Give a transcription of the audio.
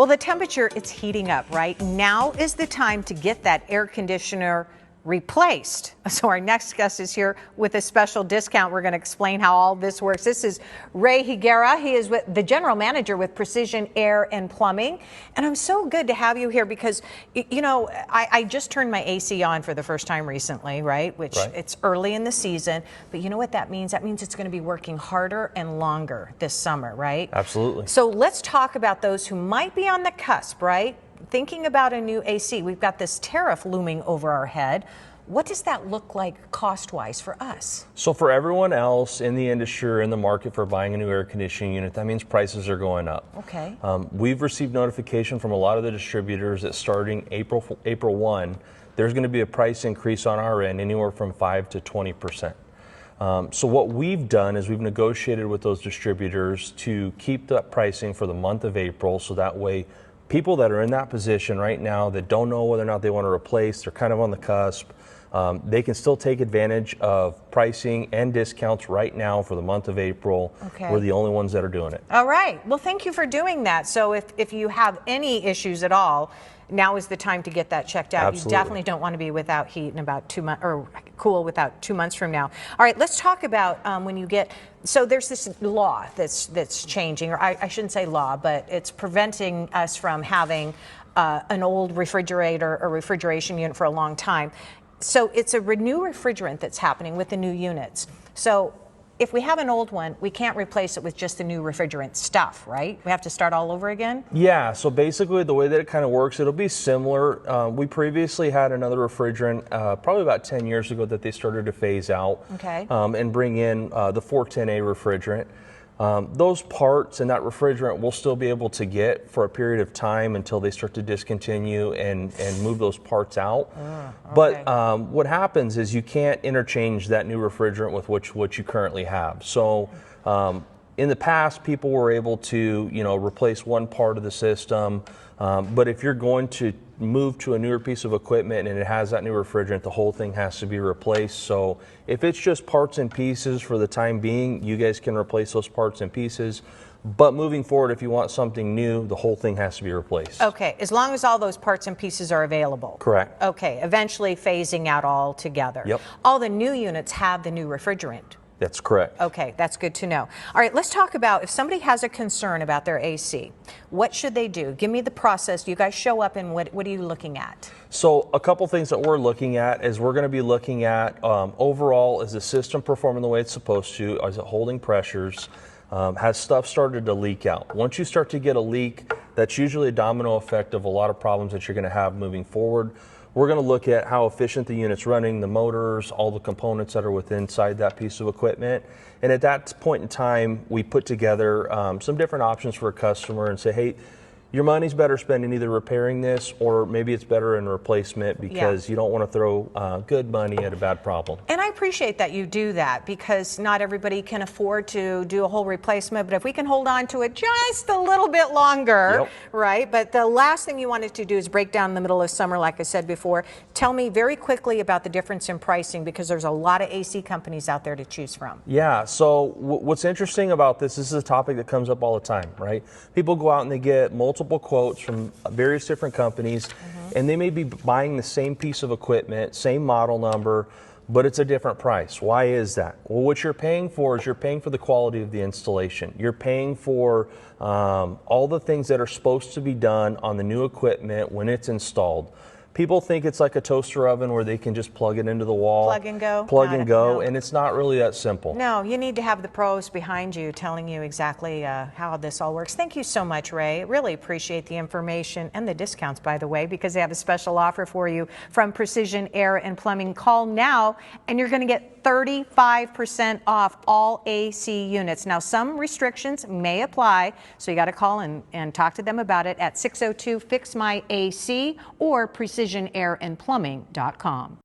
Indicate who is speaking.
Speaker 1: Well, the temperature, it's heating up, right? Now is the time to get that air conditioner replaced. So our next guest is here with a special discount. We're going to explain how all this works. This is Ray Higuera. He is the general manager with Precision Air and Plumbing. And I'm so good to have you here because, you know, I just turned my AC on for the first time recently, right? Which it's early in the season. But you know what that means? That means it's going to be working harder and longer this summer, right?
Speaker 2: Absolutely.
Speaker 1: So let's talk about those who might be on the cusp, right? Thinking about a new AC, we've got this tariff looming over our head. What does that look like cost-wise for us?
Speaker 2: So for everyone else in the industry or in the market for buying a new air conditioning unit, that means prices are going up.
Speaker 1: Okay.
Speaker 2: We've received notification from a lot of the distributors that starting April 1, there's going to be a price increase on our end, anywhere from 5 to 20%. So what we've done is we've negotiated with those distributors to keep that pricing for the month of April, so that way people that are in that position right now that don't know whether or not they want to replace, they're kind of on the cusp, they can still take advantage of pricing and discounts right now for the month of April.
Speaker 1: Okay.
Speaker 2: We're the only ones that are doing it.
Speaker 1: All right. Well, thank you for doing that. So if you have any issues at all, now is the time to get that checked out.
Speaker 2: Absolutely.
Speaker 1: You definitely don't want to be without heat in about 2 months, or cool without 2 months from now. All right, let's talk about when you get, so there's this law that's changing, or I shouldn't say law, but it's preventing us from having an old refrigerator or refrigeration unit for a long time. So it's a new refrigerant that's happening with the new units. So if we have an old one, we can't replace it with just the new refrigerant stuff, right? We have to start all over again?
Speaker 2: Yeah, so basically the way that it kind of works, it'll be similar. We previously had another refrigerant probably about 10 years ago that they started to phase out.
Speaker 1: Okay.
Speaker 2: And bring in the 410A refrigerant. Those parts and that refrigerant we'll still be able to get for a period of time until they start to discontinue and move those parts out.
Speaker 1: Okay.
Speaker 2: But what happens is you can't interchange that new refrigerant with what you currently have. So in the past, people were able to, you know, replace one part of the system. But if you're going to move to a newer piece of equipment and it has that new refrigerant, the whole thing has to be replaced. So if it's just parts and pieces for the time being, you guys can replace those parts and pieces. But moving forward, if you want something new, the whole thing has to be replaced.
Speaker 1: Okay, as long as all those parts and pieces are available.
Speaker 2: Correct.
Speaker 1: Okay, eventually phasing out altogether.
Speaker 2: Yep.
Speaker 1: All the new units have the new refrigerant.
Speaker 2: That's correct.
Speaker 1: Okay, that's good to know. All right, let's talk about if somebody has a concern about their AC, what should they do? Give me the process. You guys show up and what are you looking at?
Speaker 2: So a couple things that we're looking at is we're going to be looking at overall, is the system performing the way it's supposed to? Is it holding pressures? Has stuff started to leak out? Once you start to get a leak, that's usually a domino effect of a lot of problems that you're going to have moving forward. We're going to look at how efficient the unit's running, the motors, all the components that are within inside that piece of equipment. And at that point in time, we put together some different options for a customer and say, hey, your money's better spent in either repairing this or maybe it's better in replacement because you don't want to throw good money at a bad problem.
Speaker 1: And I appreciate that you do that because not everybody can afford to do a whole replacement, but if we can hold on to it just a little bit longer, right? But the last thing you wanted to do is break down in the middle of summer, like I said before. Tell me very quickly about the difference in pricing because there's a lot of AC companies out there to choose from.
Speaker 2: Yeah, so what's interesting about this is a topic that comes up all the time, right? People go out and they get multiple quotes from various different companies, and they may be buying the same piece of equipment, same model number, but it's a different price. Why is that? Well, what you're paying for is you're paying for the quality of the installation. You're paying for all the things that are supposed to be done on the new equipment when it's installed. People think it's like a toaster oven where they can just plug it into the wall.
Speaker 1: Plug and go.
Speaker 2: No. And it's not really that simple.
Speaker 1: No, you need to have the pros behind you telling you exactly how this all works. Thank you so much, Ray. Really appreciate the information and the discounts, by the way, because they have a special offer for you from Precision Air and Plumbing. Call now and you're going to get 35% off all AC units. Now, some restrictions may apply, so you got to call and talk to them about it at 602-FIX-MY-AC or precisionairandplumbing.com.